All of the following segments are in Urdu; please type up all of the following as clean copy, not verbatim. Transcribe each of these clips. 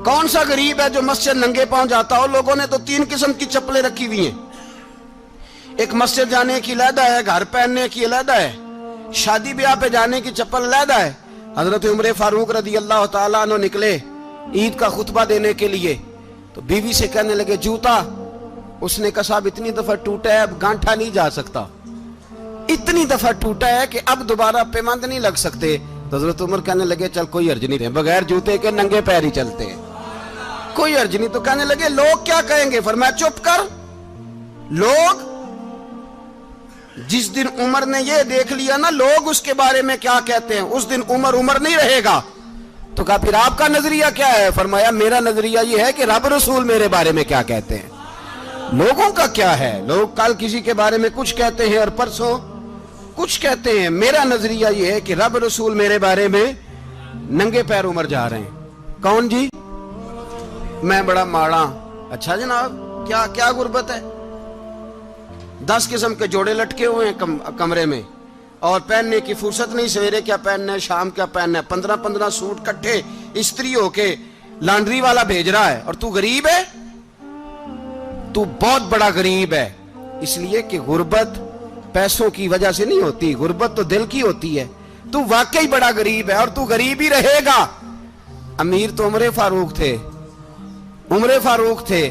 کون سا غریب ہے جو مسجد ننگے پاؤں جاتا ہو؟ لوگوں نے تو 3 قسم کی چپلیں رکھی ہوئی ہیں، ایک مسجد جانے کی علیحدہ ہے، گھر پہننے کی علیحدہ ہے، شادی بیاہ پہ جانے کی چپل علیحدہ ہے۔ حضرت عمر فاروق رضی اللہ تعالیٰ عنہ نکلے عید کا خطبہ دینے کے لیے، تو بیوی سے کہنے لگے جوتا، اس نے کہا صاحب اتنی دفعہ ٹوٹا ہے اب گانٹھا نہیں جا سکتا، اتنی دفعہ ٹوٹا ہے کہ اب دوبارہ پیمند نہیں لگ سکتے۔ تو حضرت عمر کہنے لگے چل کوئی حرج نہیں، بغیر جوتے کے ننگے پیر ہی چلتے ہیں، کوئی حرج نہیں۔ تو کہنے لگے لوگ کیا کہیں گے؟ فرمایا چپ کر، لوگ جس دن عمر نے یہ دیکھ لیا نا لوگ اس کے بارے میں کیا کہتے ہیں، اس دن عمر نہیں رہے گا۔ تو کہا پھر آپ کا نظریہ کیا ہے؟ فرمایا میرا نظریہ یہ ہے کہ رب رسول میرے بارے میں کیا کہتے ہیں، لوگوں کا کیا ہے؟ لوگ کل کسی کے بارے میں کچھ کہتے ہیں اور پرسوں کچھ کہتے ہیں، میرا نظریہ یہ ہے کہ رب رسول میرے بارے میں ننگے پیر عمر جا رہے ہیں۔ کون جی؟ میں بڑا ماڑا۔ اچھا جناب، کیا غربت ہے؟ 10 قسم کے جوڑے لٹکے ہوئے ہیں کمرے میں، اور پہننے کی فرصت نہیں، سویرے کیا پہننا ہے، شام کیا پہننا ہے، 15 سوٹ کٹھے استری ہو کے لانڈری والا بھیج رہا ہے، اور تو غریب ہے، تو بہت بڑا غریب ہے۔ اس لیے کہ غربت پیسوں کی وجہ سے نہیں ہوتی، غربت تو دل کی ہوتی ہے۔ تو واقعی بڑا غریب ہے اور تو غریب ہی رہے گا۔ امیر تو عمر فاروق تھے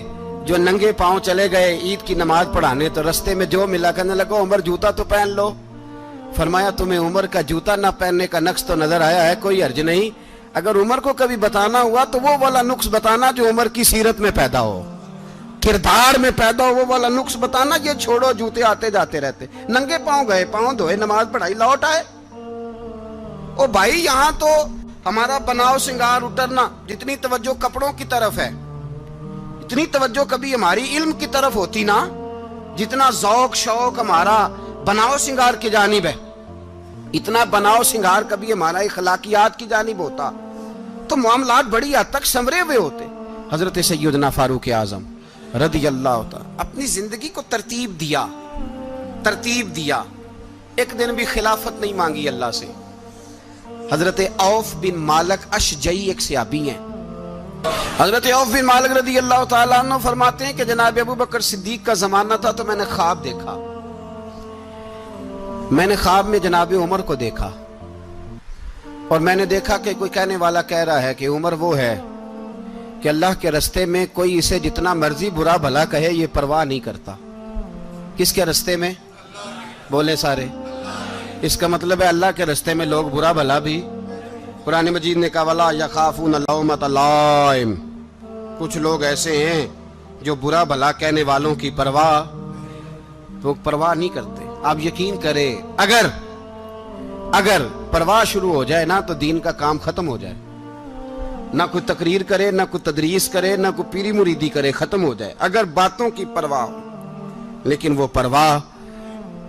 جو ننگے پاؤں چلے گئے عید کی نماز پڑھانے، تو رستے میں جو ملا کہنے لگا عمر جوتا تو پہن لو۔ فرمایا تمہیں عمر کا جوتا نہ پہننے کا نقص تو نظر آیا ہے، کوئی حرج نہیں، اگر عمر کو کبھی بتانا ہوا تو وہ والا نقص بتانا جو عمر کی سیرت میں پیدا ہو، کردار میں پیدا ہو، وہ والا نقص بتانا، یہ چھوڑو جوتے آتے جاتے رہتے۔ ننگے پاؤں گئے، پاؤں دھوئے، نماز پڑھائی، لوٹ آئے۔ او بھائی یہاں تو ہمارا بناؤ سنگار اترنا، جتنی توجہ کپڑوں کی طرف ہے اتنی توجہ کبھی ہماری علم کی طرف ہوتی نا، جتنا ذوق شوق ہمارا بناؤ سنگار کی جانب ہے، اتنا بناؤ سنگار کبھی ہمارا اخلاقیات کی جانب ہوتا تو معاملات بڑی حد تک سنورے ہوئے ہوتے۔ حضرت سیدنا فاروق اعظم رضی اللہ تعالی اپنی زندگی کو ترتیب دیا، ایک دن بھی خلافت نہیں مانگی اللہ سے۔ حضرت عوف بن مالک اشجعی ایک صحابی ہیں، حضرت عوف بن مالک رضی اللہ تعالیٰ عنہ فرماتے ہیں کہ جناب ابو بکر صدیق کا زمانہ تھا تو میں نے خواب دیکھا، میں نے خواب میں جناب عمر کو دیکھا، اور میں نے دیکھا کہ کوئی کہنے والا کہہ رہا ہے کہ عمر وہ ہے کہ اللہ کے رستے میں کوئی اسے جتنا مرضی برا بھلا کہے یہ پرواہ نہیں کرتا۔ کس کے رستے میں؟ بولے سارے۔ اس کا مطلب ہے اللہ کے رستے میں لوگ برا بھلا بھی، قرآن مجید نے کہا وَلَا يَخَافُونَ لَوْمَةَ لَائِمٍ، کچھ لوگ ایسے ہیں جو برا بھلا کہنے والوں کی پرواہ نہیں کرتے۔ آپ یقین کریں اگر پرواہ شروع ہو جائے نا تو دین کا کام ختم ہو جائے، نہ کوئی تقریر کرے، نہ کوئی تدریس کرے، نہ کوئی پیری مریدی کرے، ختم ہو جائے اگر باتوں کی پرواہ ہو۔ لیکن وہ پرواہ،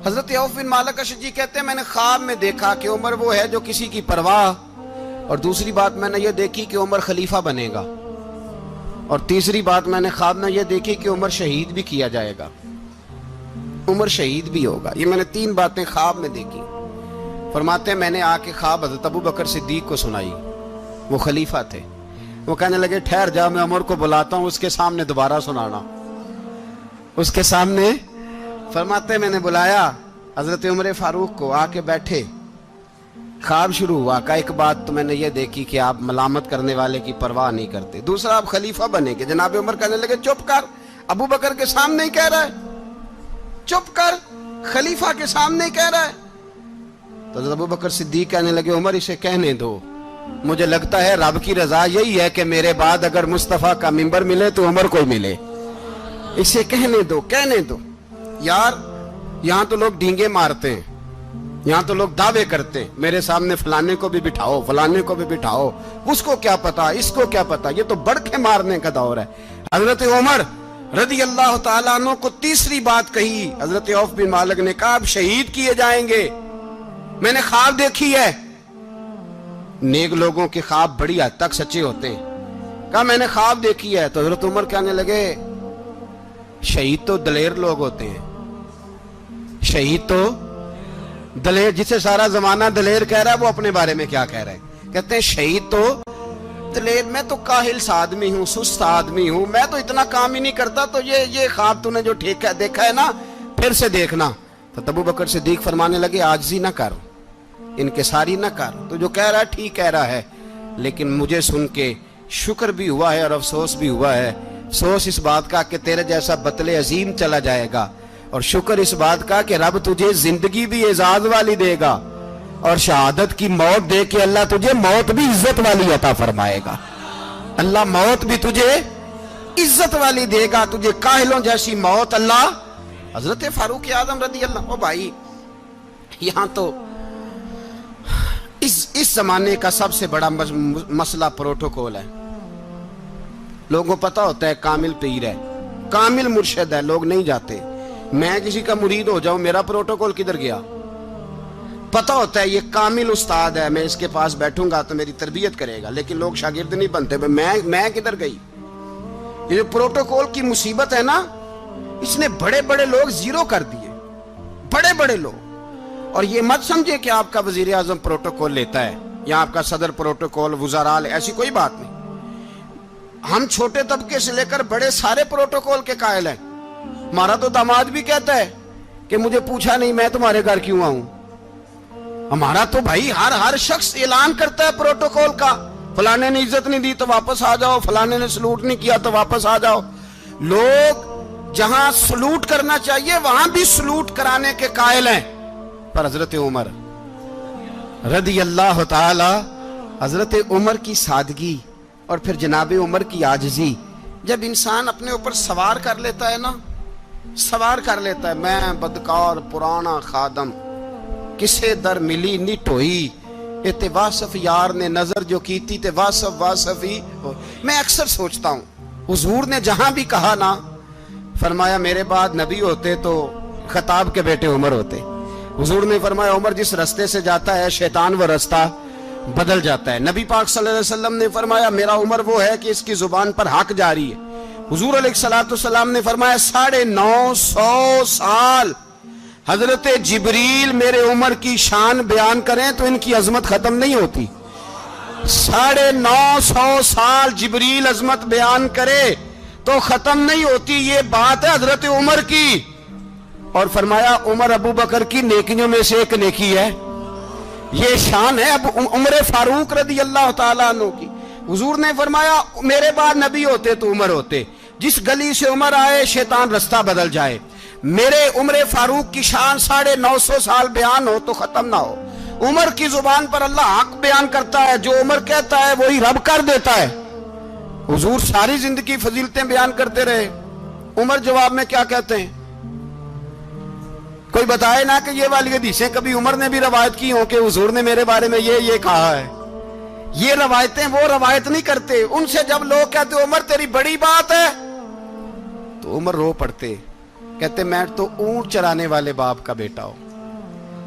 حضرت عوف بن مالک اشجعی کہتے ہیں میں نے خواب میں دیکھا کہ عمر وہ ہے جو کسی کی پرواہ، اور دوسری بات میں نے یہ دیکھی کہ عمر خلیفہ بنے گا، اور تیسری بات میں نے خواب میں یہ دیکھی کہ عمر شہید بھی کیا جائے گا، عمر شہید بھی ہوگا۔ یہ میں نے 3 باتیں خواب میں دیکھی۔ فرماتے ہیں میں نے آ کے خواب حضرت ابو بکر صدیق کو سنائی، وہ خلیفہ تھے، وہ کہنے لگے ٹھہر جا میں عمر کو بلاتا ہوں، اس کے سامنے دوبارہ سنانا، اس کے سامنے۔ فرماتے ہیں میں نے بلایا حضرت عمر فاروق کو، آ کے بیٹھے، خواب شروع ہوا۔ کہا ایک بات تو میں نے یہ دیکھی کہ آپ ملامت کرنے والے کی پرواہ نہیں کرتے، دوسرا آپ خلیفہ بنے گے۔ جناب عمر کہنے لگے چپ کر، ابو بکر کے سامنے ہی کہہ رہا ہے، چپ کر، خلیفہ کے سامنے ہی کہہ رہا ہے۔ تو حضرت ابو بکر صدیق کہنے لگے عمر اسے کہنے دو، مجھے لگتا ہے رب کی رضا یہی ہے کہ میرے بعد اگر مصطفیٰ کا منبر ملے تو عمر کو ملے، اسے کہنے دو۔ یار یہاں تو لوگ ڈینگے مارتے ہیں، یہاں تو لوگ دعوے کرتے ہیں میرے سامنے فلانے کو بھی بٹھاؤ، فلانے کو بھی بٹھاؤ، اس کو کیا پتا، اس کو کیا پتا، یہ تو بڑکے مارنے کا دور ہے۔ حضرت عمر رضی اللہ تعالیٰ عنہ کو تیسری بات کہی، حضرت عوف بن مالک نے کہا آپ شہید کیے جائیں گے، میں نے خواب دیکھی ہے۔ نیک لوگوں کے خواب بڑی حد تک سچے ہوتے ہیں، کہا میں نے خواب دیکھی ہے۔ تو حضرت عمر کہنے لگے شہید تو دلیر لوگ ہوتے ہیں، شہید تو دلیر، جسے سارا زمانہ دلیر کہہ رہا ہے وہ اپنے بارے میں کیا کہہ رہے ہیں؟ کہتے ہیں شہید تو میں تو کاہل سا آدمی ہوں، سست آدمی ہوں، میں تو اتنا کام ہی نہیں کرتا، تو یہ خواب تو نے جو دیکھا ہے نا پھر سے دیکھنا۔ تو ابو بکر صدیق فرمانے لگے عاجزی نہ کر، انکساری نہ کر، تو جو کہہ رہا ہے ٹھیک کہہ رہا ہے، لیکن مجھے سن کے شکر بھی ہوا ہے اور افسوس بھی ہوا ہے۔ افسوس اس بات کا کہ تیرے جیسا بطل عظیم چلا جائے گا، اور شکر اس بات کا کہ رب تجھے زندگی بھی اعزاز والی دے گا، اور شہادت کی موت دے کے اللہ تجھے موت بھی عزت والی عطا فرمائے گا۔ اللہ موت بھی تجھے عزت والی دے گا، تجھے کاہلوں جیسی موت اللہ۔ حضرت فاروق اعظم رضی اللہ، او بھائی یہاں تو اس زمانے کا سب سے بڑا مسئلہ پروٹوکول ہے۔ لوگوں کو پتا ہوتا ہے کامل پیر ہے، کامل مرشد ہے، لوگ نہیں جاتے۔ میں کسی کا مرید ہو جاؤں، میرا پروٹوکول کدھر گیا؟ پتا ہوتا ہے یہ کامل استاد ہے، میں اس کے پاس بیٹھوں گا تو میری تربیت کرے گا، لیکن لوگ شاگرد نہیں بنتے۔ میں کدھر گئی؟ یہ جو پروٹوکول کی مصیبت ہے نا، اس نے بڑے بڑے لوگ زیرو کر دیے، بڑے بڑے لوگ۔ اور یہ مت سمجھے کہ آپ کا وزیر اعظم پروٹوکول لیتا ہے یا آپ کا صدر پروٹوکول، وزراء، ایسی کوئی بات نہیں۔ ہم چھوٹے طبقے سے لے کر بڑے سارے پروٹوکول کے قائل ہیں۔ ہمارا تو داماد بھی کہتا ہے کہ مجھے پوچھا نہیں میں تمہارے گھر کیوں آؤں۔ ہمارا تو بھائی ہر شخص اعلان کرتا ہے پروٹوکول کا، فلانے نے عزت نہیں دی تو واپس آ جاؤ، فلانے نے سلوٹ نہیں کیا تو واپس آ جاؤ۔ لوگ جہاں سلوٹ کرنا چاہیے وہاں بھی سلوٹ کرانے کے قائل ہیں۔ پر حضرت عمر رضی اللہ تعالی، حضرت عمر کی سادگی اور پھر جناب عمر کی عاجزی، جب انسان اپنے اوپر سوار کر لیتا ہے نا، سوار کر لیتا ہے، میں بدکار پرانا خادم، کسے در ملی نٹ ہوئی، تے واصف یار نے نظر جو کی تھی تے واصف ہی ہو۔ میں اکثر سوچتا ہوں حضور نے جہاں بھی کہا نا، فرمایا میرے بعد نبی ہوتے تو خطاب کے بیٹے عمر ہوتے۔ حضور نے فرمایا عمر جس رستے سے جاتا ہے شیطان وہ رستہ بدل جاتا ہے۔ نبی پاک صلی اللہ علیہ وسلم نے فرمایا میرا عمر وہ ہے کہ اس کی زبان پر حق جاری ہے۔ حضور علیہ السلام نے فرمایا 950 سال حضرت جبریل میرے عمر کی شان بیان کریں تو ان کی عظمت ختم نہیں ہوتی۔ 950 سال جبریل عظمت بیان کرے تو ختم نہیں ہوتی۔ یہ بات ہے حضرت عمر کی، اور فرمایا عمر ابو بکر کی نیکیوں میں سے ایک نیکی ہے، یہ شان ہے اب عمر فاروق رضی اللہ تعالیٰ عنہ کی۔ حضور نے فرمایا میرے بعد نبی ہوتے تو عمر ہوتے، جس گلی سے عمر آئے شیطان رستہ بدل جائے۔ میرے عمر فاروق کی شان 950 سال بیان ہو تو ختم نہ ہو۔ عمر کی زبان پر اللہ حق بیان کرتا ہے، جو عمر کہتا ہے وہی رب کر دیتا ہے۔ حضور ساری زندگی فضیلتیں بیان کرتے رہے، عمر جواب میں کیا کہتے ہیں؟ کوئی بتائے نا کہ یہ والی حدیثیں کبھی عمر نے بھی روایت کی ہوں کہ حضور نے میرے بارے میں یہ کہا ہے۔ یہ روایتیں وہ روایت نہیں کرتے، ان سے جب لوگ کہتے عمر تیری بڑی بات ہے تو عمر رو پڑتے، کہتے میں تو اونٹ چرانے والے باپ کا بیٹا ہوں،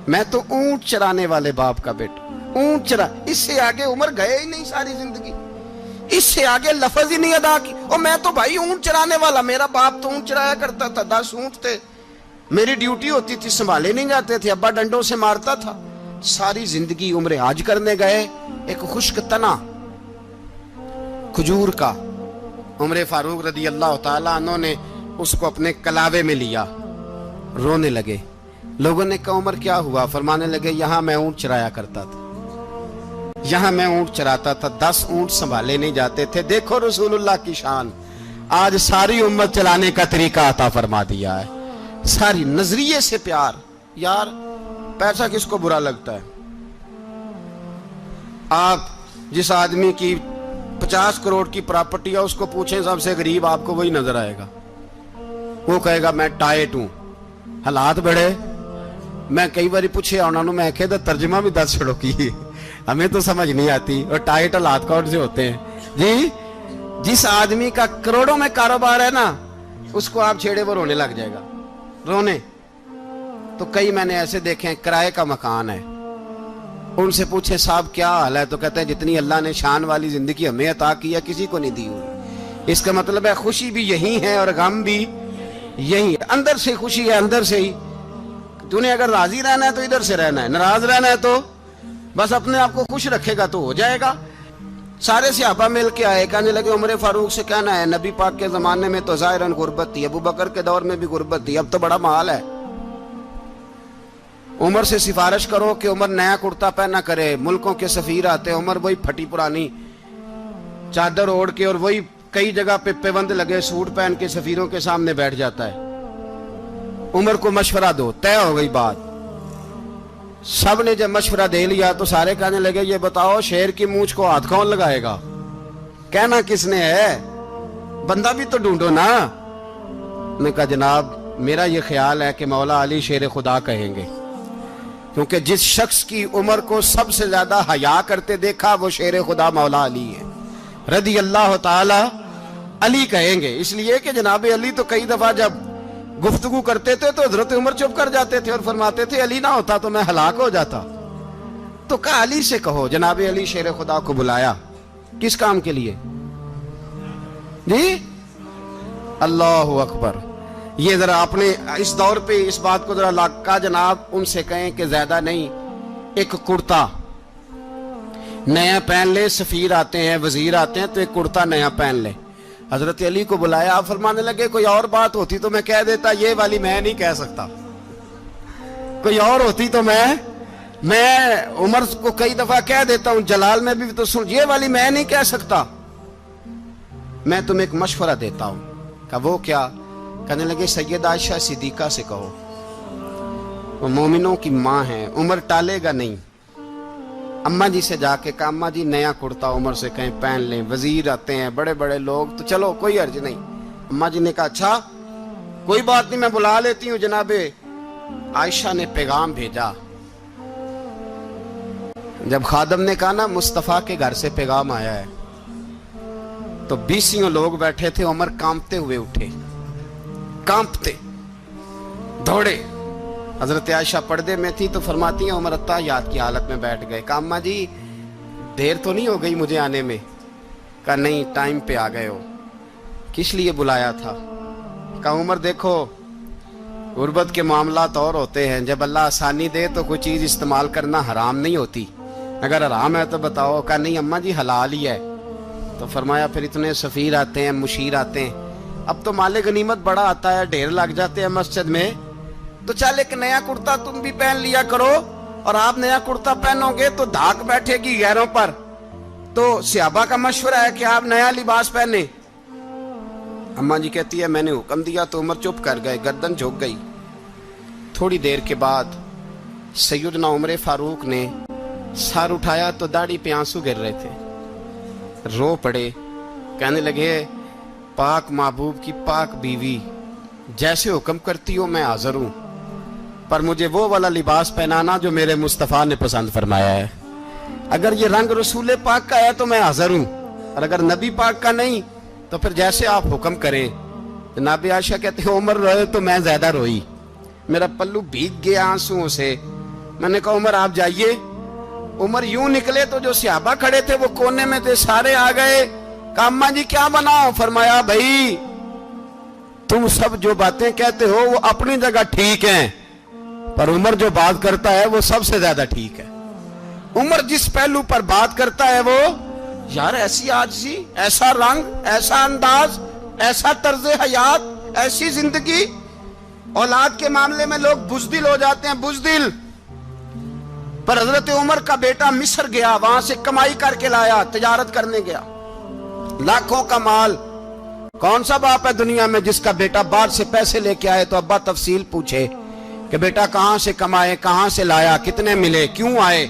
میں تو اونٹ چرانے والے باپ کا بیٹا، اونٹ چرا۔ اس سے آگے عمر گئے ہی نہیں ساری زندگی، اس سے آگے لفظ ہی نہیں ادا کی۔ اور میں تو بھائی اونٹ چرانے والا، میرا باپ تو اونٹ چرایا کرتا تھا، 10 اونٹ تھے، میری ڈیوٹی ہوتی تھی، سنبھالے نہیں جاتے تھے، ابا ڈنڈوں سے مارتا تھا۔ ساری زندگی عمر حج کرنے گئے، ایک خشک تنا کھجور کا عمر فاروق رضی اللہ تعالیٰ عنہ نے اس کو اپنے کلاوے میں لیا، رونے لگے۔ لوگوں نے کہا عمر کیا ہوا؟ فرمانے لگے یہاں میں اونٹ چرایا کرتا تھا، یہاں میں اونٹ چراتا تھا، 10 اونٹ سنبھالے نہیں جاتے تھے۔ دیکھو رسول اللہ کی شان، آج ساری امت چلانے کا طریقہ عطا فرما دیا ہے، ساری نظریے سے پیار۔ یار پیسہ کس کو برا لگتا ہے؟ آپ جس آدمی کی 50 کروڑ کی پراپرٹی ہے اس کو پوچھیں سب سے غریب، آپ کو وہی نظر آئے گا، وہ کہے گا میں ٹائٹ ہوں۔ حالات بڑے، میں کئی باری پوچھے انہوں نے، میں کہتا ترجمہ بھی 10 چھڑوں کی، ہمیں تو سمجھ نہیں آتی، اور ٹائٹ حالات کون سے ہوتے ہیں جی؟ جس آدمی کا کروڑوں میں کاروبار ہے نا، اس کو آپ چھیڑے وہ رونے لگ جائے گا، رونے۔ تو کئی میں نے ایسے دیکھے ہیں کرائے کا مکان ہے، ان سے پوچھے صاحب کیا حال ہے، تو کہتے ہیں جتنی اللہ نے شان والی زندگی ہمیں عطا کی ہے کسی کو نہیں دی ہوئی۔ اس کا مطلب ہے خوشی بھی یہی ہے اور غم بھی یہی ہے، اندر سے خوشی ہے، اندر سے ہی۔ تو نے اگر راضی رہنا ہے تو ادھر سے رہنا ہے، ناراض رہنا ہے تو بس اپنے آپ کو خوش رکھے گا تو ہو جائے گا۔ سارے صحابہ مل کے آئے، کہنے لگے عمر فاروق سے کہنا ہے نبی پاک کے زمانے میں تو ظاہراً غربت تھی، ابو بکر کے دور میں بھی غربت تھی، اب تو بڑا محال ہے، عمر سے سفارش کرو کہ عمر نیا کرتا پہنا کرے۔ ملکوں کے سفیر آتے، عمر وہی پھٹی پرانی چادر اوڑھ کے اور وہی کئی جگہ پہ پیوند لگے سوٹ پہن کے سفیروں کے سامنے بیٹھ جاتا ہے۔ عمر کو مشورہ دو، طے ہو گئی بات۔ سب نے جب مشورہ دے لیا تو سارے کہنے لگے یہ بتاؤ شیر کی مونچھ کو ہاتھ کون لگائے گا؟ کہنا کس نے ہے؟ بندہ بھی تو ڈھونڈو نا۔ نے کہا جناب میرا یہ خیال ہے کہ مولا علی شیر خدا کہیں گے، کیونکہ جس شخص کی عمر کو سب سے زیادہ حیا کرتے دیکھا وہ شیر خدا مولا علی ہے رضی اللہ تعالی علی کہیں گے، اس لیے کہ جناب علی تو کئی دفعہ جب گفتگو کرتے تھے تو حضرت عمر چپ کر جاتے تھے اور فرماتے تھے علی نہ ہوتا تو میں ہلاک ہو جاتا، تو کہا علی سے کہو۔ جناب علی شیر خدا کو بلایا، کس کام کے لیے؟ جی اللہ اکبر۔ یہ ذرا اپنے اس دور پہ اس بات کو ذرا کہا جناب ان سے کہیں کہ زیادہ نہیں، ایک کرتا نیا پہن لے، سفیر آتے ہیں وزیر آتے ہیں تو ایک کرتا نیا پہن لے۔ حضرت علی کو بلایا، آپ فرمانے لگے کوئی اور بات ہوتی تو میں کہہ دیتا، یہ والی میں نہیں کہہ سکتا، کوئی اور ہوتی تو میں عمر کو کئی دفعہ کہہ دیتا ہوں، جلال میں بھی تو سن، یہ والی میں نہیں کہہ سکتا، میں تمہیں ایک مشورہ دیتا ہوں۔ کہا وہ کیا؟ کہنے لگے سید عائشہ صدیقہ سے کہو، وہ مومنوں کی ماں ہیں، عمر ٹالے گا نہیں۔ اماں جی سے جا کے کہا اماں جی نیا کرتا عمر سے کہیں پہن لیں، وزیر آتے ہیں بڑے بڑے لوگ تو چلو کوئی حرج نہیں۔ اماں جی نے کہا اچھا کوئی بات نہیں میں بلا لیتی ہوں۔ جناب عائشہ نے پیغام بھیجا، جب خادم نے کہا نا مصطفیٰ کے گھر سے پیغام آیا ہے تو 20 لوگ بیٹھے تھے، عمر کانپتے ہوئے اٹھے، کانپتے دوڑے۔ حضرت عائشہ پردے میں تھی تو فرماتی ہیں عمر اتحیات کی حالت میں بیٹھ گئے۔ کہا اماں جی دیر تو نہیں ہو گئی مجھے آنے میں؟ کہا نہیں ٹائم پہ آ گئے ہو۔ کس لیے بلایا تھا؟ کہا عمر دیکھو غربت کے معاملات اور ہوتے ہیں، جب اللہ آسانی دے تو کوئی چیز استعمال کرنا حرام نہیں ہوتی، اگر حرام ہے تو بتاؤ۔ کہا نہیں اماں جی حلال ہی ہے۔ تو فرمایا پھر اتنے سفیر آتے ہیں مشیر آتے ہیں، اب تو مال غنیمت بڑا آتا ہے، ڈھیر لگ جاتے ہیں مسجد میں، تو چل ایک نیا کرتا تم بھی پہن لیا کرو، اور آپ نیا کرتا پہنو گے تو دھاک بیٹھے گی غیروں پر، تو صحابہ کا مشورہ ہے کہ آپ نیا لباس پہنے۔ اماں جی کہتی ہے میں نے حکم دیا تو عمر چپ کر گئے، گردن جھک گئی۔ تھوڑی دیر کے بعد سیدنا عمر فاروق نے سر اٹھایا تو داڑھی پہ آنسو گر رہے تھے، رو پڑے، کہنے لگے پاک محبوب کی پاک بیوی جیسے حکم کرتی ہو میں حاضر ہوں، پر مجھے وہ والا لباس پہنانا جو میرے مصطفیٰ نے پسند فرمایا ہے، اگر یہ رنگ رسول پاک کا ہے تو میں حاضر ہوں، اور اگر نبی پاک کا نہیں تو پھر جیسے آپ حکم کریں۔ جناب عائشہ کہتے ہیں عمر روئے تو میں زیادہ روئی، میرا پلو بھیگ گیا آنسوؤں سے۔ میں نے کہا عمر آپ جائیے۔ عمر یوں نکلے تو جو صحابہ کھڑے تھے وہ کونے میں تھے، سارے آ گئے۔ کہا اماں جی کیا بناؤ؟ فرمایا بھائی تم سب جو باتیں کہتے ہو وہ اپنی جگہ ٹھیک ہیں، پر عمر جو بات کرتا ہے وہ سب سے زیادہ ٹھیک ہے۔ عمر جس پہلو پر بات کرتا ہے وہ یار ایسی عاجزی، ایسا رنگ، ایسا انداز، ایسا طرز حیات، ایسی زندگی، اولاد کے معاملے میں لوگ بزدل ہو جاتے ہیں، بزدل، پر حضرت عمر کا بیٹا مصر گیا، وہاں سے کمائی کر کے لایا، تجارت کرنے گیا، لاکھوں کا مال۔ کون سا باپ ہے دنیا میں جس کا بیٹا باہر سے پیسے لے کے آئے تو ابا تفصیل پوچھے کہ بیٹا کہاں سے کمائے، کہاں سے لایا، کتنے ملے، کیوں آئے؟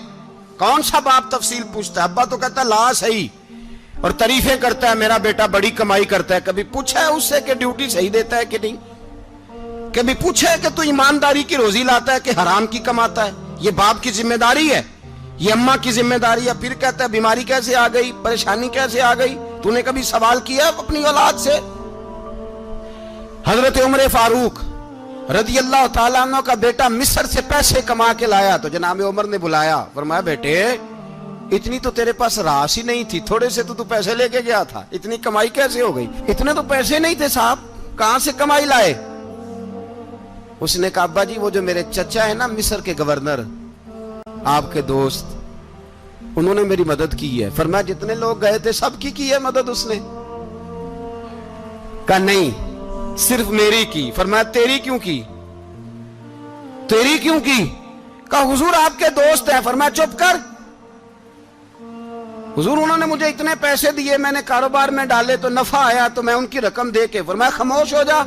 کون سا باپ تفصیل پوچھتا ہے؟ ابا تو کہتا ہے لا صحیح، اور تعریفیں کرتا ہے میرا بیٹا بڑی کمائی کرتا ہے۔ کبھی پوچھا ہے اس سے کہ ڈیوٹی صحیح دیتا ہے کہ نہیں؟ کبھی پوچھا ہے کہ تو ایمانداری کی روزی لاتا ہے کہ حرام کی کماتا ہے؟ یہ باپ کی ذمہ داری ہے، یہ اماں کی ذمہ داری ہے۔ پھر کہتا ہے بیماری کیسے آ گئی، پریشانی کیسے آ گئی؟ تو نے کبھی سوال کیا اپنی اولاد سے؟ حضرت عمر فاروق رضی اللہ تعالیٰ عنہ کا بیٹا مصر سے پیسے کما کے لایا تو جناب عمر نے بلایا، فرمایا بیٹے اتنی تو تیرے پاس راس ہی نہیں تھی، تھوڑے سے تو پیسے لے کے گیا تھا، اتنی کمائی کیسے ہو گئی؟ اتنے تو پیسے نہیں تھے صاحب، کہاں سے کمائی لائے؟ اس نے کہا ابا جی وہ جو میرے چچا ہے نا مصر کے گورنر، آپ کے دوست، انہوں نے میری مدد کی ہے. فرمایا جتنے لوگ گئے تھے سب کی ہے مدد اس نے؟ کہا نہیں صرف میری کی. فرمایا تیری کیوں کی؟ تیری کیوں کی؟ کہا حضور آپ کے دوست ہیں. فرمایا چپ کر حضور انہوں نے مجھے اتنے پیسے دیے, میں نے کاروبار میں ڈالے تو نفع آیا تو میں ان کی رقم دے کے. فرمایا خاموش ہو جا,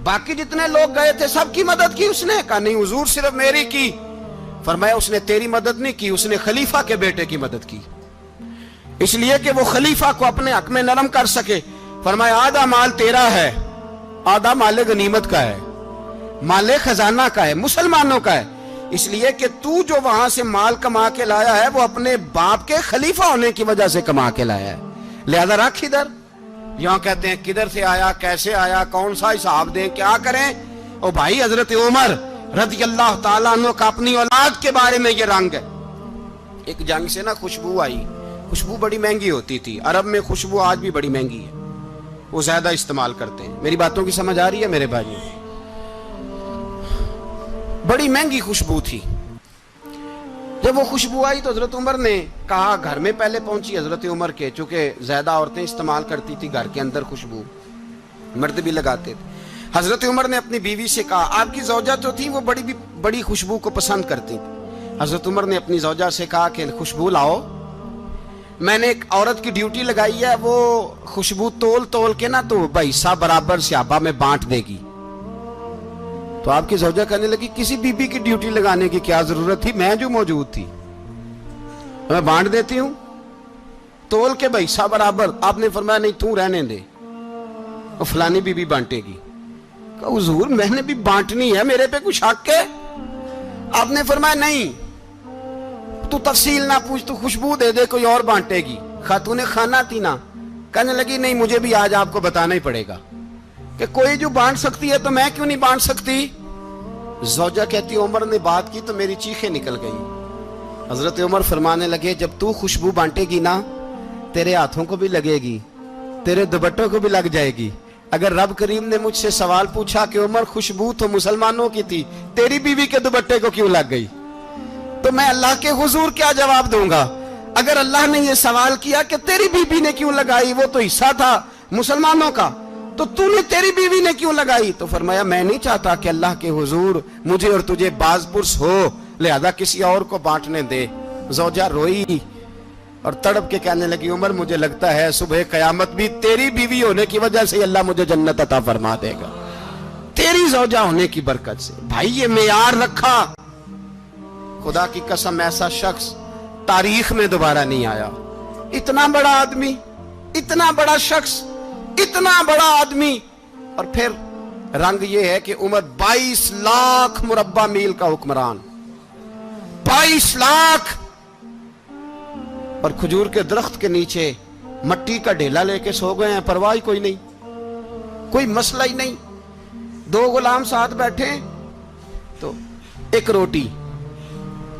باقی جتنے لوگ گئے تھے سب کی مدد کی اس نے؟ کہا نہیں حضور صرف میری کی. فرمایا اس نے تیری مدد نہیں کی, اس نے خلیفہ کے بیٹے کی مدد کی, اس لیے کہ وہ خلیفہ کو اپنے حق میں نرم کر سکے. فرمایا آدھا مال تیرا ہے, آدھا مال غنیمت کا ہے, مال خزانہ کا ہے, مسلمانوں کا ہے, اس لیے کہ تو جو وہاں سے مال کما کے لایا ہے وہ اپنے باپ کے خلیفہ ہونے کی وجہ سے کما کے لایا ہے, لہذا رکھ ادھر. یہاں کہتے ہیں کدھر سے آیا, کیسے آیا, کون سا حساب دیں, کیا کریں؟ او بھائی حضرت عمر رضی اللہ تعالیٰ عنہ کا اپنی اولاد کے بارے میں یہ رنگ ہے. ایک جنگ سے نا خوشبو آئی, خوشبو بڑی مہنگی ہوتی تھی, عرب میں خوشبو آج بھی بڑی مہنگی ہے, وہ زیادہ استعمال کرتے ہیں. میری باتوں کی سمجھ آ رہی ہے میرے بھائی؟ بڑی مہنگی خوشبو تھی. جب وہ خوشبو آئی تو حضرت عمر نے کہا, گھر میں پہلے پہنچی حضرت عمر کے, چونکہ زیادہ عورتیں استعمال کرتی تھی گھر کے اندر خوشبو, مرد بھی لگاتے تھے. حضرت عمر نے اپنی بیوی سے کہا, آپ کی زوجہ جو تھی وہ بڑی خوشبو کو پسند کرتی تھی. حضرت عمر نے اپنی زوجہ سے کہا کہ خوشبو لاؤ, میں نے ایک عورت کی ڈیوٹی لگائی ہے, وہ خوشبو تول کے نا تو بھائیسا برابر صحابہ میں بانٹ دے گی. تو آپ کی زوجہ کہنے لگی کسی بی بی کی ڈیوٹی لگانے کی کیا ضرورت تھی, میں جو موجود تھی میں بانٹ دیتی ہوں تول کے بھائیسا برابر. آپ نے فرمایا نہیں تو رہنے دے, اور فلانی بی بی بانٹے گی. کہا حضور میں نے بھی بانٹنی ہے, میرے پہ کچھ حق ہے؟ آپ نے فرمایا نہیں تو تفصیل نہ پوچھ, تو خوشبو دے دے, کوئی اور بانٹے گی. خاتون خانہ تھی نا, کہنے لگی نہیں مجھے بھی آج آپ کو بتانا ہی پڑے گا کہ کوئی جو بانٹ سکتی ہے تو میں کیوں نہیں بانٹ سکتی. زوجہ کہتی عمر نے بات کی تو میری چیخیں نکل گئی. حضرت عمر فرمانے لگے جب تو خوشبو بانٹے گی نا تیرے ہاتھوں کو بھی لگے گی, تیرے دوپٹوں کو بھی لگ جائے گی. اگر رب کریم نے مجھ سے سوال پوچھا کہ عمر خوشبو تو مسلمانوں کی تھی, تیری بیوی کے دوپٹے کو کیوں لگ گئی, تو میں اللہ کے حضور کیا جواب دوں گا؟ اگر اللہ نے یہ سوال کیا کہ تیری بیوی نے کیوں لگائی, وہ تو حصہ تھا مسلمانوں کا, تو نے تیری بیوی نے کیوں لگائی؟ تو فرمایا میں نہیں چاہتا کہ اللہ کے حضور مجھے اور تجھے باز پرس ہو, لہذا کسی اور کو بانٹنے دے. زوجہ روئی اور تڑپ کے کہنے لگی عمر مجھے لگتا ہے صبح قیامت بھی تیری بیوی ہونے کی وجہ سے اللہ مجھے جنت عطا فرما دے گا, تیری زوجہ ہونے کی برکت سے. بھائی یہ معیار رکھا, خدا کی قسم ایسا شخص تاریخ میں دوبارہ نہیں آیا. اتنا بڑا آدمی, اتنا بڑا شخص, اتنا بڑا آدمی, اور پھر رنگ یہ ہے کہ عمر 22 لاکھ مربع میل کا حکمران, 22 لاکھ, اور کھجور کے درخت کے نیچے مٹی کا ڈھیلا لے کے سو گئے ہیں, پرواہ کوئی نہیں, کوئی مسئلہ ہی نہیں. 2 غلام ساتھ بیٹھے تو ایک روٹی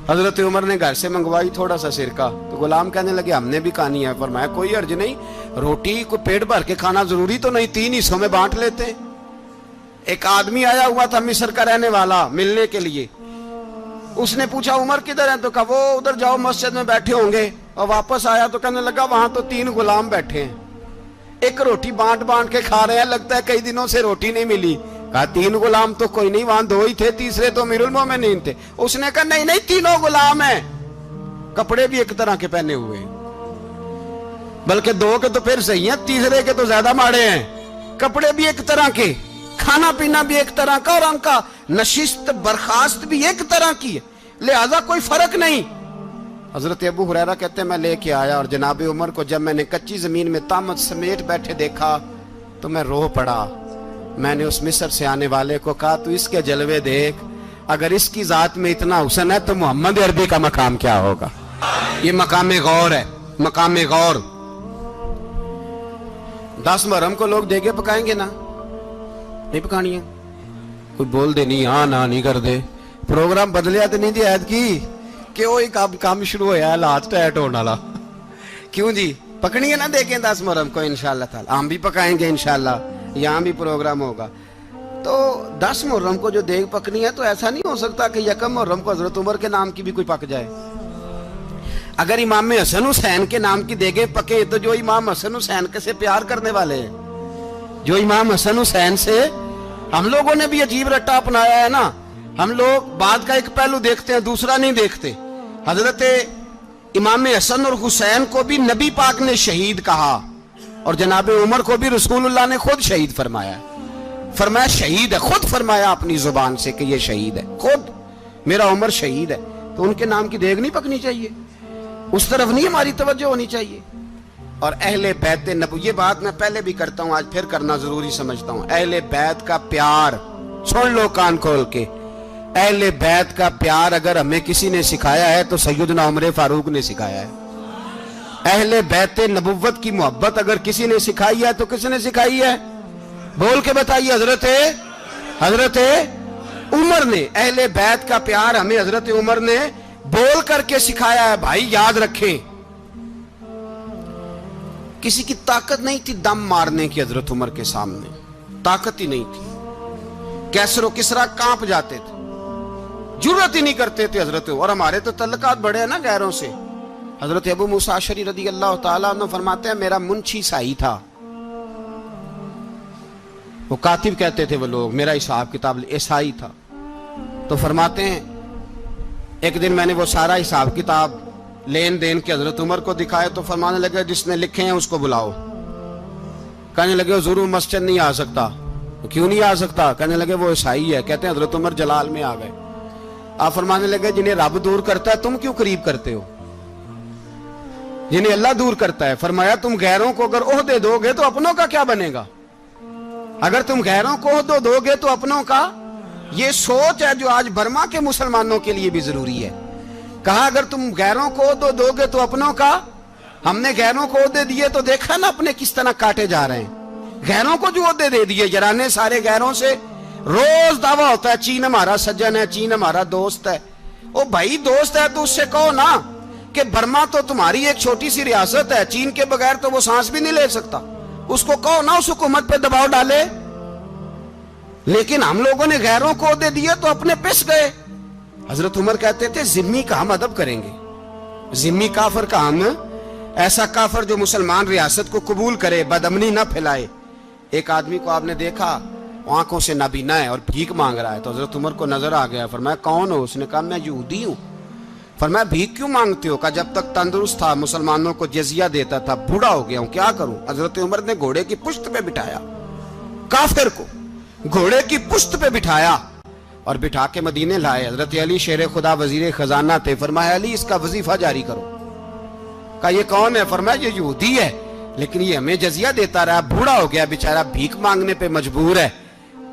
حضرت عمر نے گھر سے منگوائی, تھوڑا سا سرکہ, تو غلام کہنے لگے ہم نے بھی کھانی ہے. فرمایا کوئی حرج نہیں, روٹی کو پیٹ بھر کے کھانا ضروری تو نہیں, 3 حصوں میں بانٹ لیتے ہیں. ایک آدمی آیا ہوا تھا مصر کا رہنے والا ملنے کے لیے, اس نے پوچھا عمر کدھر ہیں, تو کہا وہ ادھر جاؤ مسجد میں بیٹھے ہوں گے. اور واپس آیا تو کہنے لگا وہاں تو 3 غلام بیٹھے ہیں, ایک روٹی بانٹ کے کھا رہے ہیں, لگتا ہے کئی دنوں سے روٹی نہیں ملی. کہا 3 غلام تو کوئی نہیں, وہاں 2 ہی تھے, تیسرے تو امیر المومنین تھے. اس نے کہا نہیں 3 غلام ہیں, کپڑے بھی ایک طرح کے پہنے ہوئے, بلکہ 2 کے تو پھر صحیح ہیں, تیسرے کے تو زیادہ ماڑے ہیں. کپڑے بھی ایک طرح کے, کھانا پینا بھی ایک طرح کا, اور ان کا نشست برخاست بھی ایک طرح کی ہے, لہذا کوئی فرق نہیں. حضرت ابو ہریرہ کہتے ہیں میں لے کے آیا, اور جناب عمر کو جب میں نے کچی زمین میں تامت سمیٹ بیٹھے دیکھا تو میں رو پڑا. میں نے اس مصر سے آنے والے کو کہا تو اس کے جلوے دیکھ, اگر اس کی ذات میں اتنا حسن ہے تو محمد عربی کا مقام کیا ہوگا. یہ مقام غور ہے, مقام غور. 10 محرم کو لوگ دیگے پکائیں گے نا, نہیں پکانی ہے, کوئی بول دے نہیں, ہاں نہ نہیں کر دے, پروگرام بدلیا تو نہیں دی عید کی کہ وہی کام شروع ہوا ہے لات ٹائٹ ہونے والا. کیوں جی, پکنی ہے نا دیکھیں 10 محرم کو انشاءاللہ تعالی, ہم بھی پکائیں گے انشاءاللہ, یہاں بھی پروگرام ہوگا. تو 10 محرم کو جو دیگ پکنی ہے تو ایسا نہیں ہو سکتا کہ 1 محرم کو حضرت عمر کے نام کی بھی کوئی پک جائے. اگر امام حسن حسین کے نام کی دیگیں پکے تو جو امام حسن حسین کے سے پیار کرنے والے ہیں، جو امام حسن حسین سے، ہم لوگوں نے بھی عجیب رٹا اپنایا ہے نا، ہم لوگ بات کا ایک پہلو دیکھتے ہیں دوسرا نہیں دیکھتے۔ حضرت امام حسن اور حسین کو بھی نبی پاک نے شہید کہا، اور جناب عمر کو بھی رسول اللہ نے خود شہید فرمایا، فرمایا شہید ہے، خود فرمایا اپنی زبان سے کہ یہ شہید ہے، خود میرا عمر شہید ہے۔ تو ان کے نام کی دیگ نہیں پکنی چاہیے، اس طرف نہیں ہماری توجہ ہونی چاہیے۔ اور اہل بیت نبوی، یہ بات میں پہلے بھی کرتا ہوں، آج پھر کرنا ضروری سمجھتا ہوں، اہل بیت کا پیار، سن لو کان کھول کے، اہل بیت کا پیار اگر ہمیں کسی نے سکھایا ہے تو سیدنا عمر فاروق نے سکھایا ہے۔ اہل بیت نبوت کی محبت اگر کسی نے سکھائی ہے تو کس نے سکھائی ہے؟ بول کے بتائیے، حضرت عمر نے۔ اہل بیت کا پیار ہمیں حضرت عمر نے بول کر کے سکھایا ہے۔ بھائی یاد رکھیں، کسی کی طاقت نہیں تھی دم مارنے کی حضرت عمر کے سامنے، طاقت ہی نہیں تھی، کیسر و کسرا کانپ جاتے تھے، جرأت ہی نہیں کرتے تھے حضرت۔ اور ہمارے تو تعلقات بڑے ہیں نا غیروں سے۔ حضرت ابو موسیٰ اشعری رضی اللہ تعالیٰ عنہ فرماتے ہیں میرا منشی سائی تھا، وہ کاتب کہتے تھے وہ لوگ، میرا حساب کتاب عیسائی تھا۔ تو فرماتے ہیں ایک دن میں نے وہ سارا حساب کتاب لین دین کے حضرت عمر کو دکھائے تو فرمانے لگے جس نے لکھے ہیں اس کو بلاؤ۔ کہنے لگے حضور مسجد نہیں آ سکتا۔ کیوں نہیں آ سکتا؟ کہنے لگے وہ عیسائی ہے۔ کہتے ہیں حضرت عمر جلال میں آ گئے۔ آپ فرمانے لگے جنہیں رب دور کرتا ہے تم کیوں قریب کرتے ہو؟ جنہیں اللہ دور کرتا ہے۔ فرمایا تم غیروں کو اگر عہدے دو گے تو اپنوں کا کیا بنے گا؟ اگر تم غیروں کو عہدے دو گے تو اپنوں کا۔ یہ سوچ ہے جو آج برما کے مسلمانوں کے لیے بھی ضروری ہے۔ کہا اگر تم غیروں کو عہدے دو گے تو اپنوں کا۔ ہم نے غیروں کو عہدے دیے تو دیکھا نا اپنے کس طرح کاٹے جا رہے ہیں۔ غیروں کو جو عہدے دے دیے یرانے سارے غیروں سے، روز دعویٰ ہوتا ہے چین ہمارا سجن ہے، چین ہمارا دوست ہے۔ او بھائی دوست ہے تو اس سے کہو نا کہ برما تو تمہاری ایک چھوٹی سی ریاست ہے، چین کے بغیر تو وہ سانس بھی نہیں لے سکتا، اس کو کہو نا اس حکومت پہ دباؤ ڈالے۔ لیکن ہم لوگوں نے غیروں کو عہدے دیے تو اپنے پس گئے۔ حضرت عمر کہتے تھے ذمی کا ہم ادب کریں گے، ذمی کافر کا ہم، ایسا کافر جو مسلمان ریاست کو قبول کرے، بدامنی نہ پھیلائے۔ ایک آدمی کو آپ نے دیکھا آنکھوں سے نابینا ہے اور بھیک مانگ رہا ہے، تو حضرت عمر کو نظر آ گیا، فرمایا کون ہو؟ اس نے کہا میں یہودی ہوں۔ فرمایا بھیک کیوں مانگتے ہو؟ کہا جب تک تندرست تھا مسلمانوں کو جزیہ دیتا تھا، بوڑھا ہو گیا ہوں کیا کروں؟ حضرت عمر نے گھوڑے کی پشت پہ بٹھایا، کافر کو گھوڑے کی پشت پہ بٹھایا اور بٹھا کے مدینے لائے۔ حضرت علی شیر خدا وزیر خزانہ تھے، فرمایا علی اس کا وظیفہ جاری کرو۔ کہا یہ کون ہے؟ فرمایا یہ یہودی ہے لیکن یہ ہمیں جزیہ دیتا رہا، بوڑھا ہو گیا بیچارہ، بھیک مانگنے پہ مجبور ہے،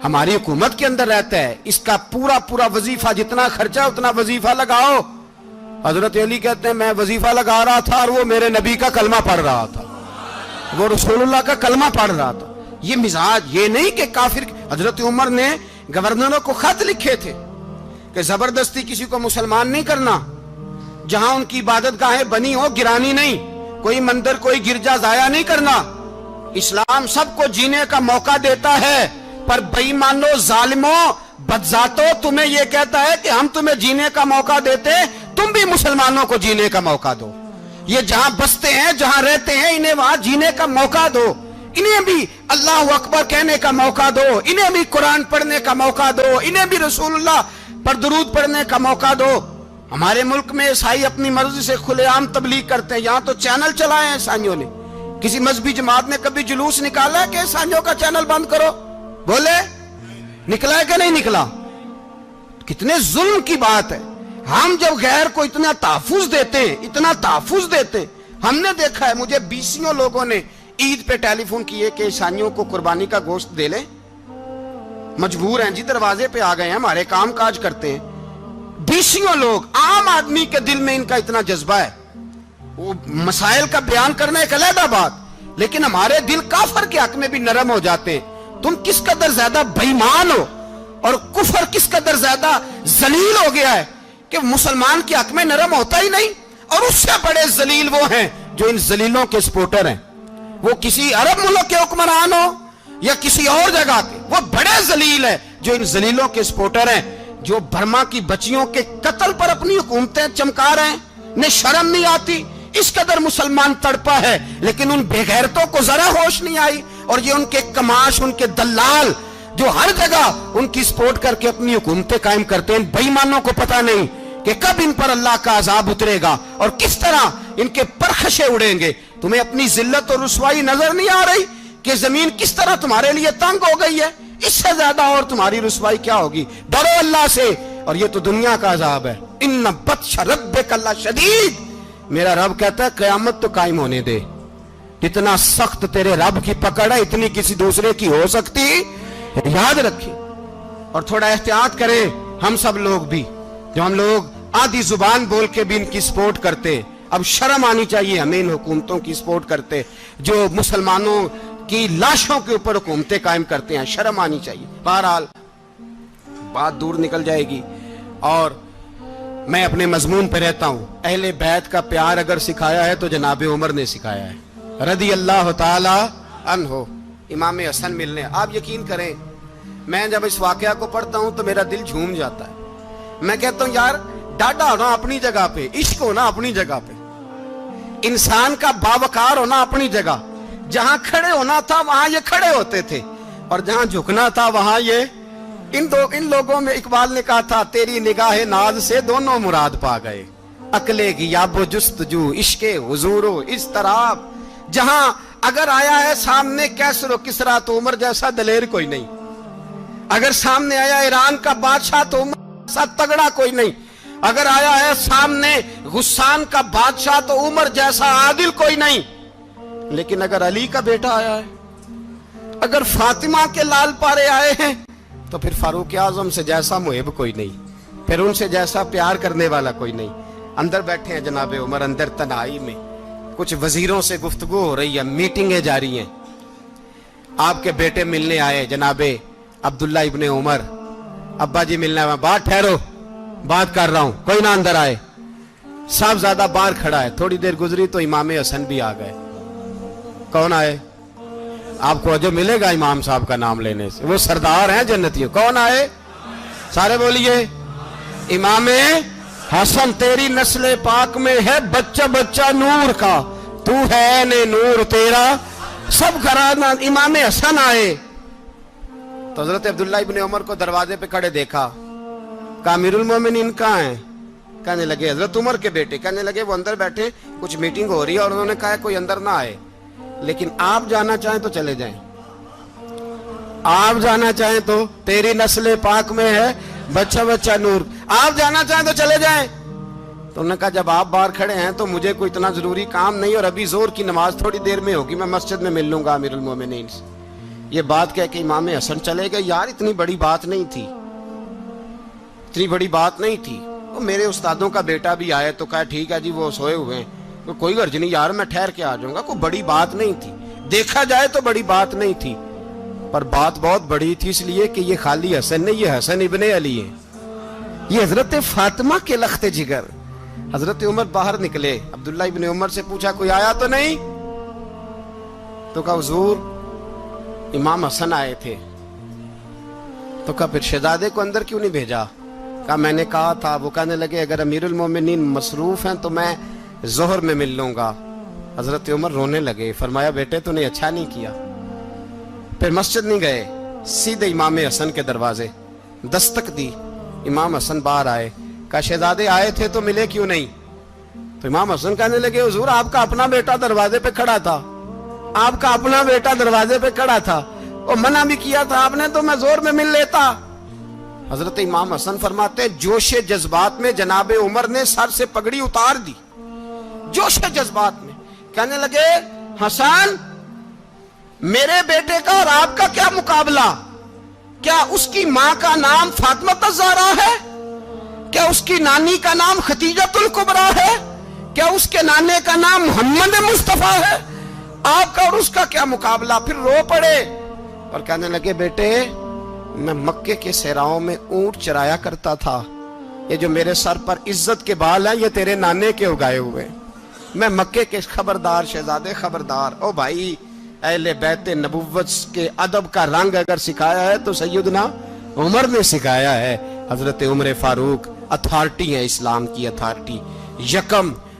ہماری حکومت کے اندر رہتا ہے، اس کا پورا وظیفہ جتنا خرچہ اتنا وظیفہ لگاؤ۔ حضرت علی کہتے ہیں میں وظیفہ لگا رہا تھا اور وہ میرے نبی کا کلمہ پڑھ رہا تھا، وہ رسول اللہ کا کلمہ پڑھ رہا تھا۔ یہ مزاج، یہ نہیں کہ کافر۔ حضرت عمر نے گورنروں کو خط لکھے تھے کہ زبردستی کسی کو مسلمان نہیں کرنا، جہاں ان کی عبادت گاہیں بنی ہو گرانی نہیں، کوئی مندر کوئی گرجا ضائع نہیں کرنا۔ اسلام سب کو جینے کا موقع دیتا ہے، پر بے ایمانو ظالموں بدذاتوں تمہیں یہ کہتا ہے کہ ہم تمہیں جینے کا موقع دیتے، تم بھی مسلمانوں کو جینے کا موقع دو۔ یہ جہاں بستے ہیں جہاں رہتے ہیں انہیں وہاں جینے کا موقع دو، انہیں بھی اللہ اکبر کہنے کا موقع دو، انہیں بھی قرآن پڑھنے کا موقع دو، انہیں بھی رسول اللہ پر درود پڑھنے کا موقع دو۔ ہمارے ملک میں عیسائی اپنی مرضی سے کھلے عام تبلیغ کرتے ہیں، یہاں تو چینل چلائے ہیں عیسائیوں نے۔ کسی مذہبی جماعت نے کبھی جلوس نکالا ہے کہ عیسائیوں کا چینل بند کرو؟ بولے نکلا ہے کہ نہیں نکلا؟ کتنے ظلم کی بات ہے۔ ہم جب غیر کو اتنا تحفظ دیتے ہیں، اتنا تحفظ دیتے ہیں، ہم نے دیکھا ہے مجھے بیسیوں لوگوں نے عید پہ ٹیلی فون کیے کہ عیسائیوں کو قربانی کا گوشت دے لیں، مجبور ہیں جی، دروازے پہ آ گئے ہیں، ہمارے کام کاج کرتے ہیں۔ بیسیوں لوگ، عام آدمی کے دل میں ان کا اتنا جذبہ ہے، وہ مسائل کا بیان کرنا ایک علیحدہ بات، لیکن ہمارے دل کافر کے حق میں بھی نرم ہو جاتے ہیں۔ تم کس قدر زیادہ بے ایمان ہو اور کفر کس قدر زیادہ ذلیل ہو گیا ہے کہ مسلمان کے حق میں نرم ہوتا ہی نہیں۔ اور اس سے بڑے ذلیل وہ ہیں جو ان ذلیلوں کے سپورٹر ہیں، وہ کسی عرب ملک کے حکمران ہو یا کسی اور جگہ کے، وہ بڑے ذلیل ہیں جو ان ذلیلوں کے سپورٹر ہیں، جو برما کی بچیوں کے قتل پر اپنی حکومتیں چمکا رہے ہیں۔ نے شرم نہیں آتی، اس قدر مسلمان تڑپا ہے، لیکن ان بے غیرتوں کو ذرا ہوش نہیں آئی، اور یہ ان کے کماش، ان کے دلال جو ہر جگہ ان کی سپورٹ کر کے اپنی حکومتیں قائم کرتے ہیں، بے ایمانوں کو پتہ نہیں کہ کب ان پر اللہ کا عذاب اترے گا اور کس طرح ان کے پرخشے اڑیں گے۔ تمہیں اپنی ذلت اور رسوائی نظر نہیں آ رہی کہ زمین کس طرح تمہارے لیے تنگ ہو گئی ہے؟ اس سے زیادہ اور تمہاری رسوائی کیا ہوگی؟ ڈرو اللہ سے، اور یہ تو دنیا کا عذاب ہے۔ ان بطش ربک لشدید، میرا رب کہتا ہے قیامت تو قائم ہونے دے، اتنا سخت تیرے رب کی پکڑ ہے، اتنی کسی دوسرے کی ہو سکتی؟ یاد رکھیں اور تھوڑا احتیاط کریں ہم سب لوگ بھی، جو ہم لوگ آدھی زبان بول کے بھی ان کی سپورٹ کرتے ہیں۔ اب شرم آنی چاہیے ہمیں ان حکومتوں کی سپورٹ کرتے جو مسلمانوں کی لاشوں کے اوپر حکومتیں قائم کرتے ہیں، شرم آنی چاہیے۔ بہرحال بات دور نکل جائے گی اور میں اپنے مضمون پہ رہتا ہوں۔ اہل بیت کا پیار اگر سکھایا ہے تو جناب عمر نے سکھایا ہے رضی اللہ تعالی عنہ، امام حسن ملنے۔ آپ یقین کریں میں جب اس واقعہ کو پڑھتا ہوں تو میرا دل جھوم جاتا ہے۔ میں کہتا ہوں یار ڈاڈا ہونا اپنی جگہ پہ، عشق ہونا اپنی جگہ پہ، انسان کا باوقار ہونا اپنی جگہ، جہاں کھڑے ہونا تھا وہاں یہ کھڑے ہوتے تھے، اور جہاں جھکنا تھا وہاں یہ ان لوگوں میں اقبال نے کہا تھا تیری نگاہ ناز سے دونوں مراد پا گئے، عقل غیاب و جستجو، عشق حضور و اضطراب۔ جہاں اگر آیا ہے سامنے کیسر و کسرا تو عمر جیسا دلیر کوئی نہیں، اگر سامنے آیا ایران کا بادشاہ تو عمر جیسا تگڑا کوئی نہیں، اگر آیا ہے سامنے غسان کا بادشاہ تو عمر جیسا عادل کوئی نہیں، لیکن اگر علی کا بیٹا آیا ہے، اگر فاطمہ کے لال پارے آئے ہیں تو پھر فاروق اعظم سے جیسا محب کوئی نہیں، پھر ان سے جیسا پیار کرنے والا کوئی نہیں۔ اندر بیٹھے ہیں جناب عمر، اندر تنہائی میں کچھ وزیروں سے گفتگو ہو رہی ہے، میٹنگیں جاری ہیں۔ آپ کے بیٹے ملنے آئے جناب عبداللہ ابن عمر، ابا جی ملنا ہے، بات ٹھہرو بات کر رہا ہوں، کوئی نہ اندر آئے۔ صاحبزادہ باہر کھڑا ہے، تھوڑی دیر گزری تو امام حسن بھی آ گئے۔ کون آئے؟ آپ کو جو ملے گا امام صاحب کا نام لینے سے، وہ سردار ہیں جنتیوں۔ کون آئے؟ سارے بولیے امام حسن، تیری نسل پاک میں ہے بچہ بچہ نور کا، تو ہے نے نور تیرا سب گھرانہ۔ امام حسن آئے تو حضرت عبداللہ ابن عمر کو دروازے پہ کھڑے دیکھا، کہا امیر المومنین کہاں ہیں؟ کہنے لگے حضرت عمر کے بیٹے۔ کہنے لگے وہ اندر بیٹھے، کچھ میٹنگ ہو رہی ہے، اور انہوں نے کہا کوئی اندر نہ آئے، لیکن آپ جانا چاہیں تو چلے جائیں، آپ جانا چاہیں تو، تیری نسل پاک میں ہے بچہ بچہ نور، آپ جانا چاہیں تو چلے جائیں۔ تو انہوں نے کہا جب آپ باہر کھڑے ہیں تو مجھے کوئی اتنا ضروری کام نہیں، اور ابھی زور کی نماز تھوڑی دیر میں ہوگی، میں مسجد میں مل لوں گا امیر المومنین سے۔ یہ بات کہہ کہ امام حسن چلے گئے۔ یار اتنی بڑی بات نہیں تھی، اتنی بڑی بات نہیں تھی۔ وہ میرے استادوں کا بیٹا بھی آئے تو کہا ٹھیک ہے جی وہ سوئے ہوئے ہیں، کوئی غرض نہیں یار میں ٹھہر کے آ جاؤں گا، کوئی بڑی بات نہیں تھی، دیکھا جائے تو بڑی بات نہیں تھی، پر بات بہت بڑی تھی، اس لیے کہ یہ خالی حسن نہیں، یہ حسن ابن علی ہے، یہ حضرت فاطمہ کے لخت جگر۔ حضرت عمر باہر نکلے، عبداللہ ابن عمر سے پوچھا کوئی آیا تو نہیں؟ تو کہا حضور امام حسن آئے تھے۔ تو کہا پھر شہزادے کو اندر کیوں نہیں بھیجا؟ کہا میں نے کہا تھا۔ وہ کہنے لگے اگر امیر المومنین مصروف ہیں تو میں ظہر میں مل لوں گا۔ حضرت عمر رونے لگے، فرمایا بیٹے تو نے اچھا نہیں کیا۔ پھر مسجد نہیں گئے، سیدھے امام حسن کے دروازے دستک دی، امام حسن باہر آئے، کہا شہزادے آئے تھے تو ملے کیوں نہیں؟ تو امام حسن کہنے لگے حضور آپ کا اپنا بیٹا دروازے پہ کھڑا تھا، آپ کا اپنا بیٹا دروازے پہ کھڑا تھا، اور منع بھی کیا تھا آپ نے تو میں زور میں مل لیتا۔ حضرت امام حسن فرماتے جوش جذبات میں جناب عمر نے سر سے پگڑی اتار دی، جوش جذبات میں کہنے لگے حسن میرے بیٹے کا اور آپ کا کیا مقابلہ؟ کیا اس کی ماں کا نام فاطمہ الزہرا ہے؟ کیا اس کی نانی کا نام ختیجۃ الکبریٰ ہے؟ کیا اس کے نانے کا نام محمد مصطفیٰ ہے؟ آپ کا اور اس کا کیا مقابلہ؟ پھر رو پڑے اور کہنے لگے بیٹے میں مکے کے صحراؤں میں اونٹ چرایا کرتا تھا، یہ جو میرے سر پر عزت کے بال ہیں یہ تیرے نانے کے اگائے ہوئے، میں مکے کے خبردار شہزادے خبردار۔ او بھائی اہل بیت نبوت کے ادب کا رنگ اگر سکھایا ہے تو سیدنا عمر نے سکھایا ہے۔ حضرت عمر فاروق اتھارٹی ہے، اسلام کی اتھارٹی، یکم